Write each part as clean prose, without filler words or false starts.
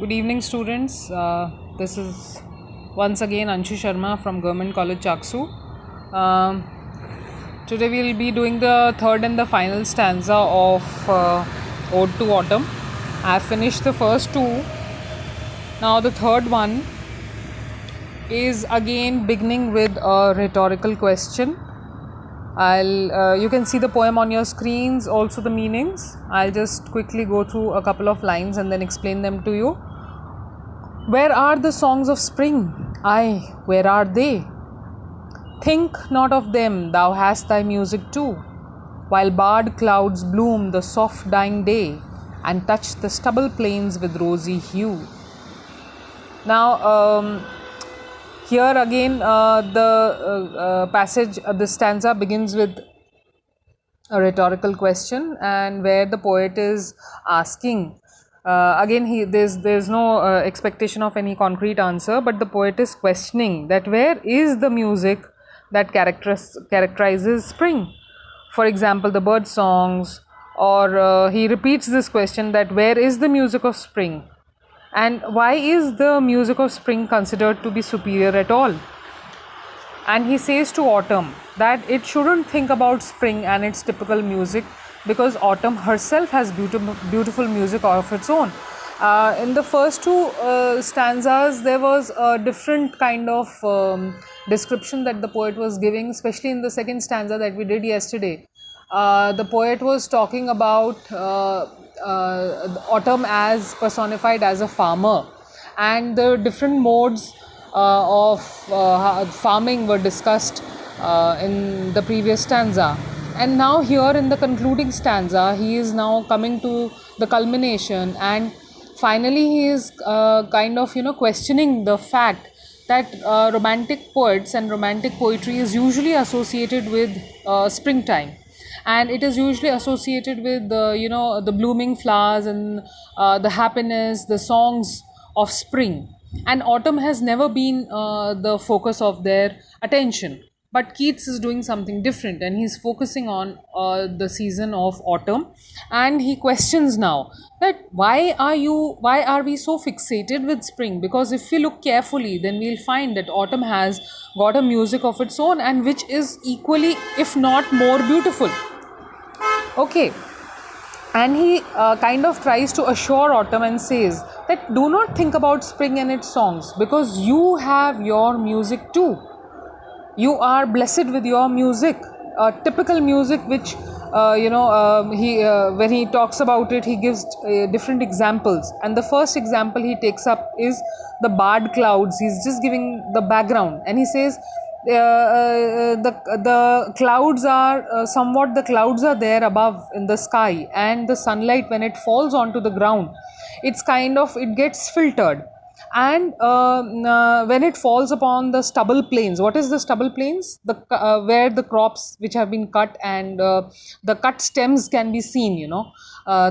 Good evening, students. This is once again Anshu Sharma from Government College Chaksu. Um, Today we will be doing the third and the final stanza of Ode to Autumn. I have finished the first two. Now the third one is again beginning with a rhetorical question. You can see the poem on your screens, also the meanings. I'll just quickly go through a couple of lines and then explain them to you. Where are the songs of spring? Aye, where are they? Think not of them, thou hast thy music too, while barred clouds bloom the soft dying day and touch the stubble plains with rosy hue. Now, here again, the passage, the stanza begins with a rhetorical question, and where the poet is asking. Again, there's no expectation of any concrete answer, but the poet is questioning that where is the music that characterizes spring? For example, the bird songs, or he repeats this question that where is the music of spring, and why is the music of spring considered to be superior at all? And he says to autumn that it shouldn't think about spring and its typical music, because autumn herself has beautiful music of its own. In the first two stanzas, there was a different kind of description that the poet was giving, especially in the second stanza that we did yesterday. The poet was talking about autumn as personified as a farmer, and the different modes of farming were discussed in the previous stanza. And now here in the concluding stanza, he is now coming to the culmination, and finally he is kind of questioning the fact that romantic poets and romantic poetry is usually associated with springtime, and it is usually associated with the blooming flowers and the happiness, the songs of spring. And autumn has never been the focus of their attention, but Keats is doing something different, and he's focusing on the season of autumn. And he questions now that why are we so fixated with spring? Because if we look carefully, then we'll find that autumn has got a music of its own, and which is equally, if not more, beautiful. Okay. And he kind of tries to assure autumn and says that do not think about spring and its songs, because you have your music too. You are blessed with your music, typical music, which when he talks about it, he gives different examples. And the first example he takes up is the barred clouds. He's just giving the background, and he says the clouds are somewhat, the clouds are there above in the sky, and the sunlight, when it falls onto the ground, it gets filtered. And when it falls upon the stubble plains, what is the stubble plains? Where the crops which have been cut, and the cut stems can be seen,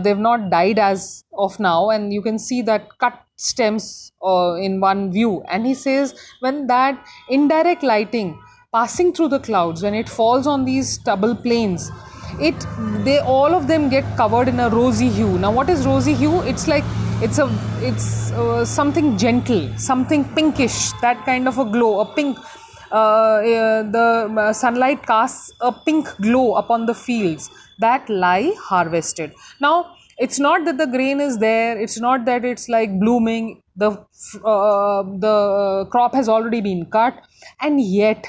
they've not died as of now, and you can see that cut stems in one view. And he says when that indirect lighting passing through the clouds, when it falls on these stubble plains, they all of them get covered in a rosy hue. Now what is rosy hue? It's like it's something gentle, something pinkish, that kind of a glow, a pink. The sunlight casts a pink glow upon the fields that lie harvested. Now it's not that the grain is there, it's not that it's like blooming, the crop has already been cut, and yet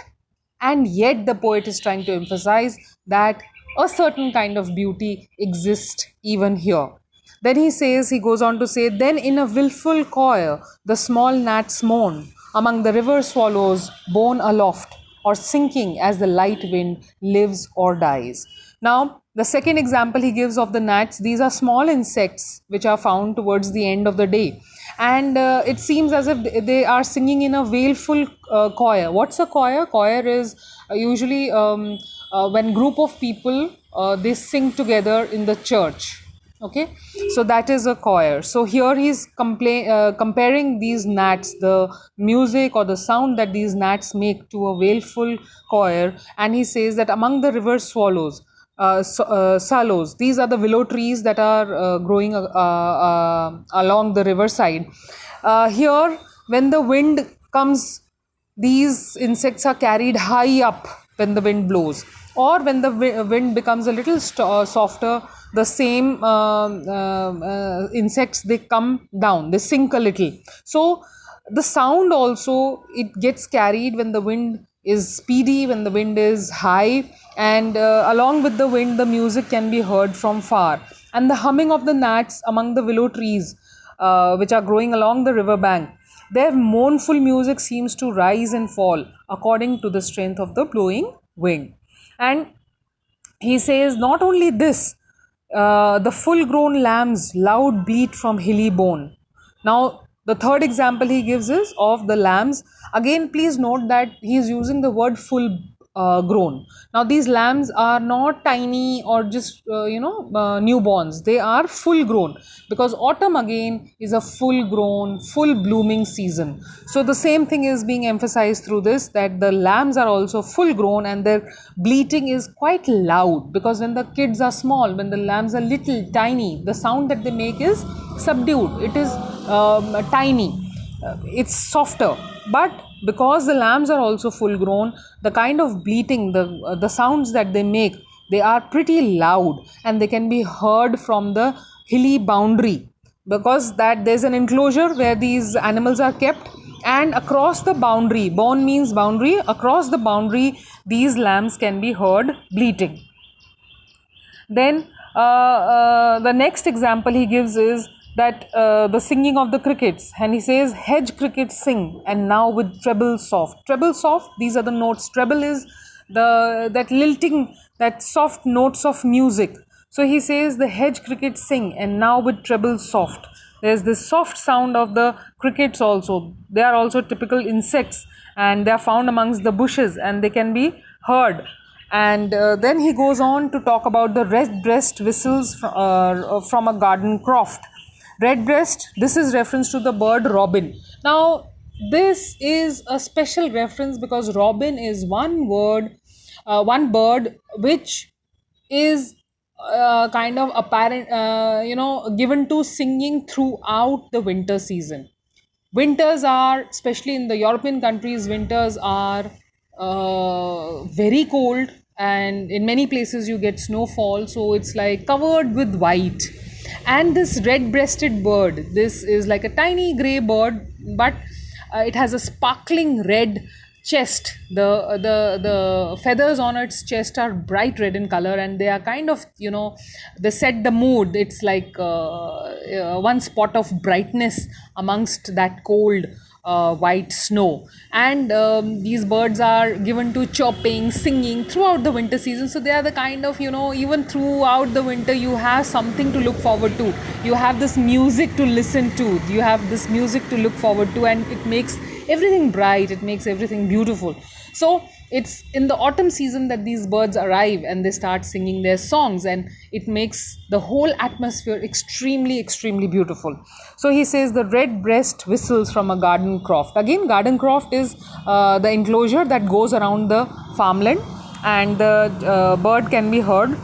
the poet is trying to emphasize that a certain kind of beauty exists even here. Then he goes on to say, then in a wilful choir the small gnats moan among the river swallows borne aloft, or sinking as the light wind lives or dies. Now the second example he gives of the gnats, these are small insects which are found towards the end of the day, and it seems as if they are singing in a wailful choir. What's a choir? Choir is usually when group of people they sing together in the church. Okay, so that is a choir. So here he's comparing these gnats, the music or the sound that these gnats make, to a wailful choir. And he says that among the river swallows, sallows. These are the willow trees that are growing along the riverside. Here, when the wind comes, these insects are carried high up when the wind blows, or when the wind becomes a little softer, the same insects, they come down, they sink a little. So the sound also, it gets carried when the wind is speedy, when the wind is high, and along with the wind the music can be heard from far. And the humming of the gnats among the willow trees which are growing along the river bank, their mournful music seems to rise and fall according to the strength of the blowing wind. And he says, not only this, the full grown lambs loud bleat from hilly bone. Now, the third example he gives is of the lambs. Again, please note that he is using the word full grown. Now, these lambs are not tiny or just, newborns. They are full grown, because autumn again is a full grown, full blooming season. So, the same thing is being emphasized through this, that the lambs are also full grown and their bleating is quite loud, because when the kids are small, when the lambs are little tiny, the sound that they make is subdued. It is tiny, it's softer. But because the lambs are also full grown, the kind of bleating, the sounds that they make, they are pretty loud, and they can be heard from the hilly boundary, because that there's an enclosure where these animals are kept, and across the boundary, bound means boundary, across the boundary these lambs can be heard bleating. Then the next example he gives is that the singing of the crickets, and he says, hedge crickets sing, and now with treble soft. Treble soft, these are the notes. Treble is that lilting, that soft notes of music. So he says the hedge crickets sing, and now with treble soft. There's this soft sound of the crickets also. They are also typical insects, and they are found amongst the bushes, and they can be heard. And then he goes on to talk about the redbreast whistles from a garden croft. Redbreast, this is reference to the bird robin. Now, this is a special reference because robin is one bird which is kind of apparent, given to singing throughout the winter season. Winters are, especially in the European countries, winters are very cold, and in many places you get snowfall, so it's like covered with white. And this red-breasted bird, this is like a tiny grey bird, but it has a sparkling red chest. The feathers on its chest are bright red in color, and they are kind of, they set the mood. It's like one spot of brightness amongst that cold white snow. And these birds are given to chirping, singing throughout the winter season. So they are the kind of, even throughout the winter you have something to look forward to. You have this music to listen to, you have this music to look forward to, and it makes everything bright, it makes everything beautiful. So it's in the autumn season that these birds arrive and they start singing their songs, and it makes the whole atmosphere extremely, extremely beautiful. So he says the redbreast whistles from a garden croft. Again, garden croft is the enclosure that goes around the farmland, and the bird can be heard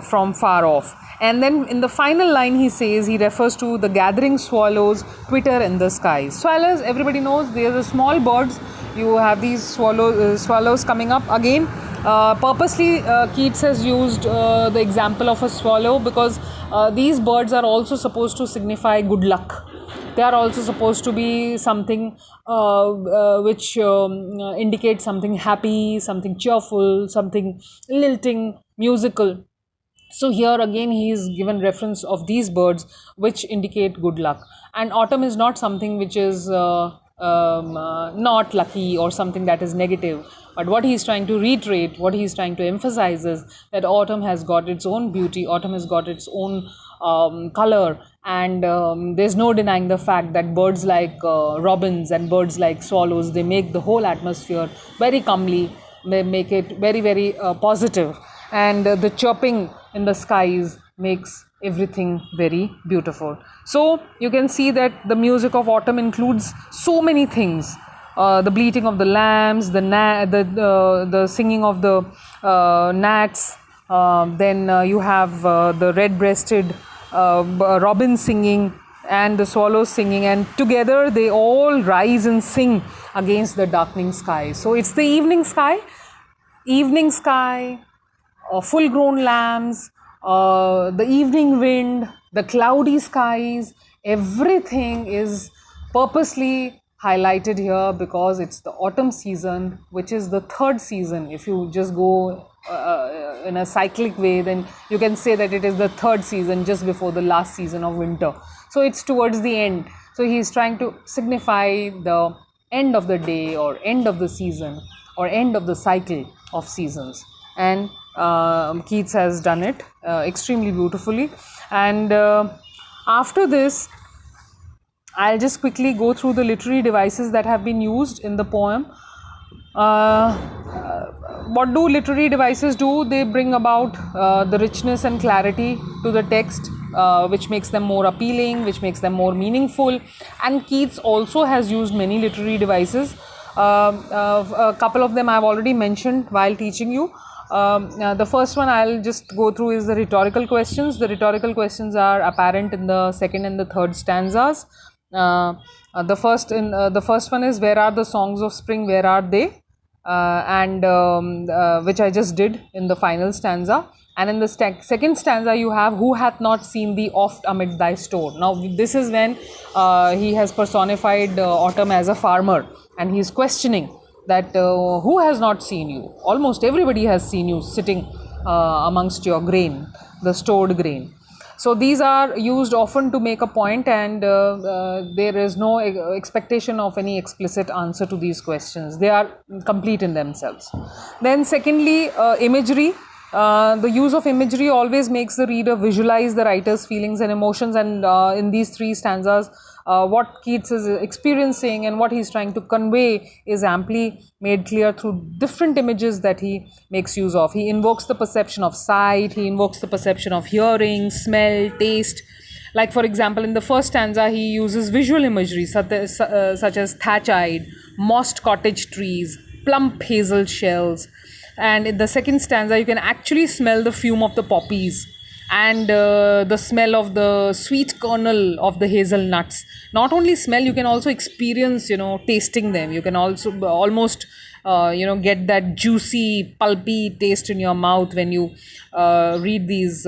from far off. And then in the final line he says, he refers to the gathering swallows twitter in the sky. Swallows, everybody knows, they are the small birds. You have these swallows coming up. Again, purposely Keats has used the example of a swallow because these birds are also supposed to signify good luck. They are also supposed to be something which indicates something happy, something cheerful, something lilting, musical. So here again he is given reference of these birds which indicate good luck. And autumn is not something which is not lucky or something that is negative. But what he is trying to reiterate, what he is trying to emphasize is that autumn has got its own beauty, autumn has got its own color, and there's no denying the fact that birds like robins and birds like swallows, they make the whole atmosphere very comely, they make it very, very positive. And the chirping in the skies makes everything very beautiful. So you can see that the music of autumn includes so many things. The bleating of the lambs, the singing of the gnats, Then you have the red-breasted robin singing and the swallows singing, and together they all rise and sing against the darkening sky. So it's the evening sky, full grown lambs, the evening wind, the cloudy skies, everything is purposely highlighted here because it's the autumn season, which is the third season. If you just go in a cyclic way, then you can say that it is the third season just before the last season of winter. So it's towards the end. So he is trying to signify the end of the day or end of the season or end of the cycle of seasons. And Keats has done it extremely beautifully. And after this, I'll just quickly go through the literary devices that have been used in the poem. What do literary devices do? They bring about the richness and clarity to the text, which makes them more appealing, which makes them more meaningful. And Keats also has used many literary devices. A couple of them I've already mentioned while teaching you. The first one I'll just go through is the rhetorical questions. The rhetorical questions are apparent in the second and the third stanzas. The first one is, where are the songs of spring, where are they? Which I just did in the final stanza. And in the second stanza you have, who hath not seen thee oft amid thy store. Now this is when he has personified autumn as a farmer, and he is questioning that who has not seen you? Almost everybody has seen you sitting amongst your grain, the stored grain. So these are used often to make a point, and there is no expectation of any explicit answer to these questions. They are complete in themselves. Then secondly, imagery. The use of imagery always makes the reader visualize the writer's feelings and emotions, and in these three stanzas, what Keats is experiencing and what he's trying to convey is amply made clear through different images that he makes use of. He invokes the perception of sight, he invokes the perception of hearing, smell, taste. Like for example, in the first stanza, he uses visual imagery such as thatch-eyed, mossed cottage trees, plump hazel shells. And in the second stanza, you can actually smell the fume of the poppies and the smell of the sweet kernel of the hazelnuts. Not only smell, you can also experience, tasting them. You can also almost, get that juicy, pulpy taste in your mouth when you read these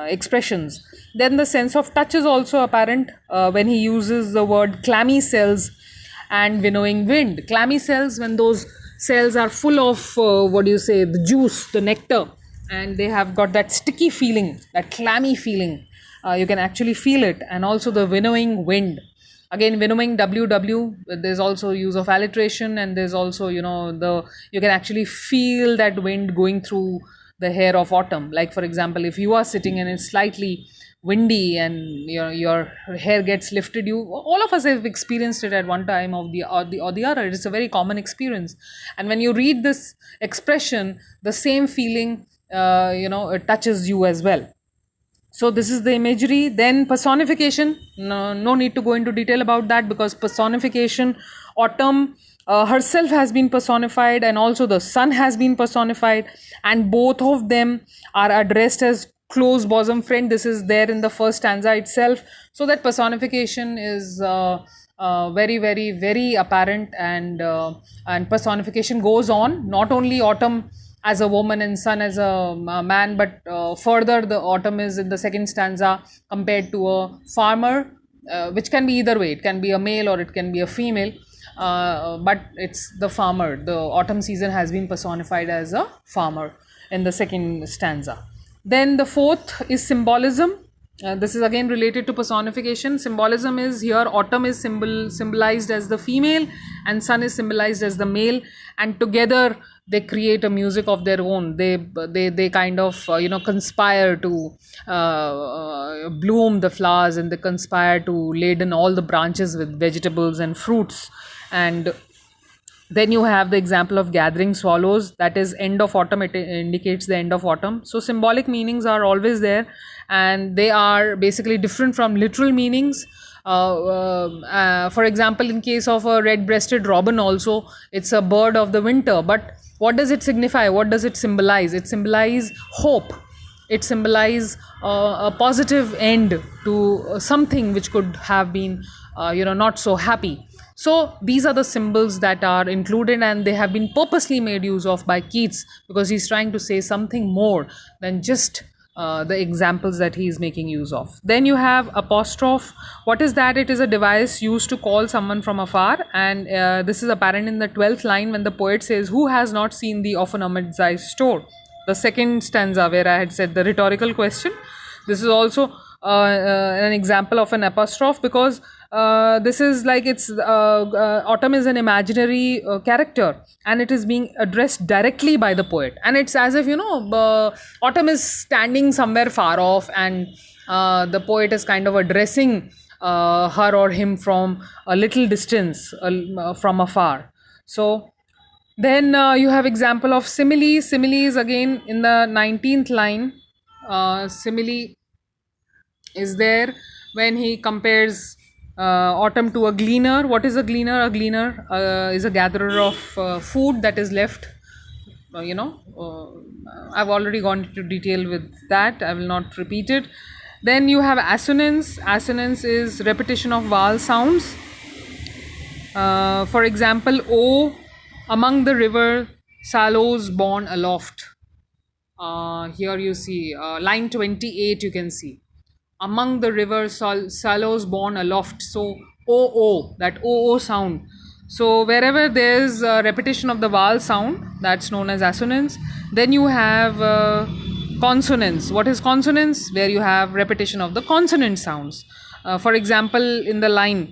expressions. Then the sense of touch is also apparent when he uses the word clammy cells and winnowing wind. Clammy cells, when those cells are full of, the juice, the nectar, and they have got that sticky feeling, that clammy feeling. You can actually feel it. And also the winnowing wind. Again, winnowing, WW, there's also use of alliteration, and there's also, you can actually feel that wind going through the hair of autumn. Like for example, if you are sitting and it's slightly windy and your hair gets lifted, all of us have experienced it at one time or the other. It's a very common experience. And when you read this expression, the same feeling, it touches you as well. So this is the imagery. Then personification, no need to go into detail about that, because personification, autumn herself has been personified, and also the sun has been personified, and both of them are addressed as close bosom friend. This is there in the first stanza itself. So that personification is very, very, very apparent, and personification goes on. Not only autumn as a woman and sun as a man, but further the autumn is in the second stanza compared to a farmer, which can be either way. It can be a male or it can be a female, but it's the farmer. The autumn season has been personified as a farmer in the second stanza. Then the fourth is symbolism. This is again related to personification. Symbolism is here, autumn is symbolized as the female and sun is symbolized as the male, and together they create a music of their own. They kind of conspire to bloom the flowers, and they conspire to laden all the branches with vegetables and fruits. And then you have the example of gathering swallows, that is end of autumn. It indicates the end of autumn. So symbolic meanings are always there, and they are basically different from literal meanings. For example, in case of a red-breasted robin also, it's a bird of the winter, but What does it signify? What does it symbolize? It symbolizes hope. It symbolizes a positive end to something which could have been, not so happy. So these are the symbols that are included, and they have been purposely made use of by Keats, because he's trying to say something more than just the examples that he is making use of. Then you have apostrophe. What is that? It is a device used to call someone from afar, and this is apparent in the 12th line when the poet says, "Who has not seen thee often amid thy store?" The second stanza, where I had said the rhetorical question, this is also an example of an apostrophe, because this is like Autumn is an imaginary character, and it is being addressed directly by the poet, and it's as if Autumn is standing somewhere far off, and the poet is kind of addressing her or him from a little distance, from afar. So then you have example of simile. Simile is again in the 19th line. Simile is there when he compares Autumn to a gleaner. What is a gleaner? A gleaner is a gatherer of food that is left. I've already gone into detail with that. I will not repeat it. Then you have assonance. Assonance is repetition of vowel sounds. For example, O, among the river, sallows borne aloft. Here you see line 28, you can see among the river, sallows borne aloft. So O, that O sound. So wherever there's a repetition of the vowel sound, that's known as assonance. Then you have consonance. What is consonance? Where you have repetition of the consonant sounds. For example, in the line,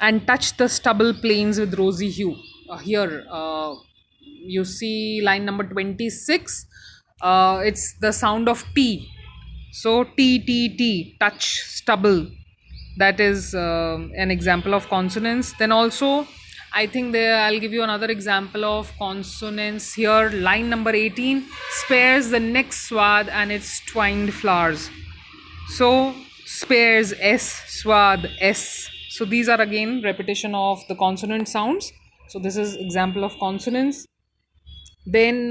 "and touch the stubble plains with rosy hue." Here you see line number 26. It's the sound of T. So T, touch, stubble. That is an example of consonance. Then also, I think I'll give you another example of consonance here. Line number 18, spares the next swath and its twined flowers. So spares, S, swath, S. So these are again repetition of the consonant sounds. So this is example of consonance. Then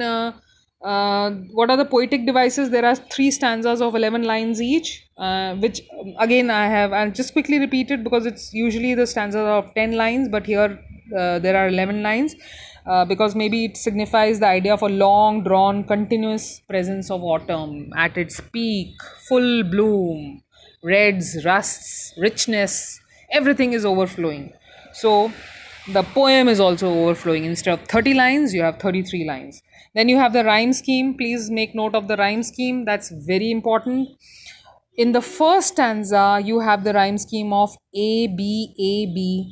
what are the poetic devices? There are 3 stanzas of 11 lines each, which again I'll just quickly repeat it, because it's usually the stanzas of 10 lines, but here there are 11 lines, because maybe it signifies the idea of a long drawn continuous presence of autumn at its peak, full bloom, reds, rusts, richness, everything is overflowing. So the poem is also overflowing. Instead of 30 lines, you have 33 lines. Then you have the rhyme scheme. Please make note of the rhyme scheme. That's very important. In the first stanza, you have the rhyme scheme of A, B,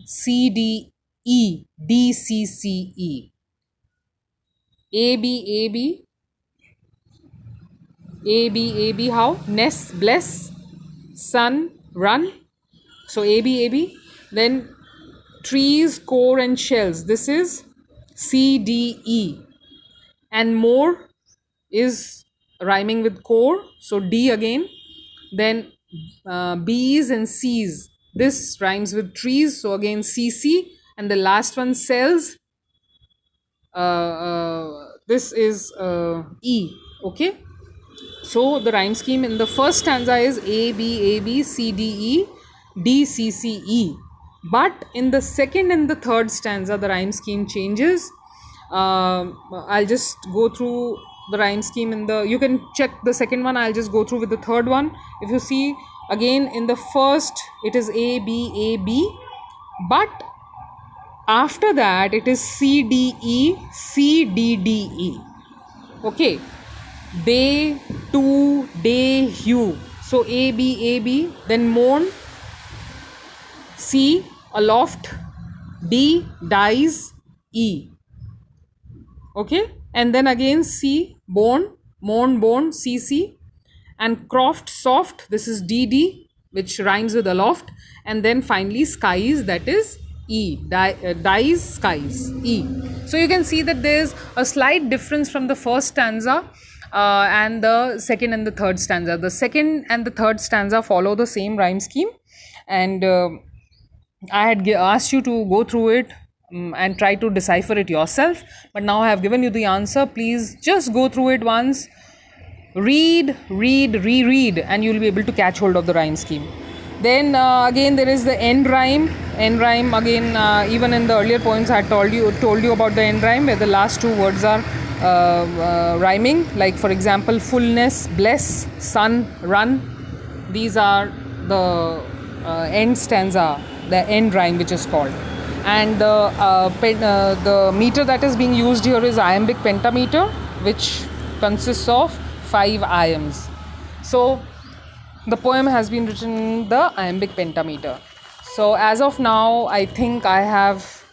C, D, E, D, C, C, E. A, B, how? Ness, bless, sun, run. So A, B. Then trees, core and shells. This is C, D, E. And more is rhyming with core, so D again. Then B's and C's, this rhymes with trees, so again CC. And the last one, cells, this is E. Okay, so the rhyme scheme in the first stanza is A, B, C, D, E, D, C, C, E. But in the second and the third stanza, the rhyme scheme changes. I'll just go through the rhyme scheme you can check the second one. I'll just go through with the third one. If you see, again in the first it is A, B, but after that it is C, D, E, C, D, D, E. Okay, day, to, day, hue. So A, B, then mourn, C, aloft, D, dies, E. Okay, and then again C, born, mourn, born, C, and croft, soft, this is D, which rhymes with aloft, and then finally skies, that is E, dies, skies, E. So you can see that there's a slight difference from the first stanza and the second and the third stanza. The second and the third stanza follow the same rhyme scheme, and I had asked you to go through it and try to decipher it yourself. But now I have given you the answer. Please just go through it once. Read, reread, and you'll be able to catch hold of the rhyme scheme. Then again there is the end rhyme. End rhyme again, even in the earlier poems I had told you about the end rhyme, where the last two words are rhyming. Like for example, fullness, bless, sun, run. These are the end stanza, the end rhyme which is called. And the meter that is being used here is iambic pentameter, which consists of 5 iambs. So the poem has been written in the iambic pentameter. So as of now, I think I have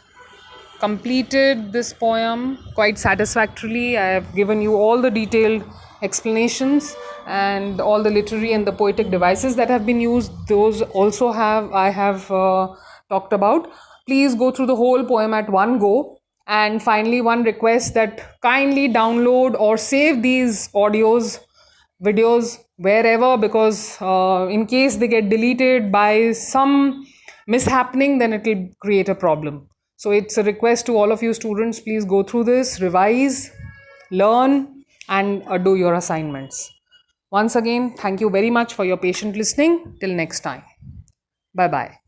completed this poem quite satisfactorily. I have given you all the detailed explanations and all the literary and the poetic devices that have been used. Those also I have talked about. Please go through the whole poem at one go. And finally, one request that kindly download or save these audios, videos wherever, because in case they get deleted by some mishappening, then it will create a problem. So it's a request to all of you students, please go through this, revise, learn, and do your assignments. Once again, thank you very much for your patient listening. Till next time. Bye bye.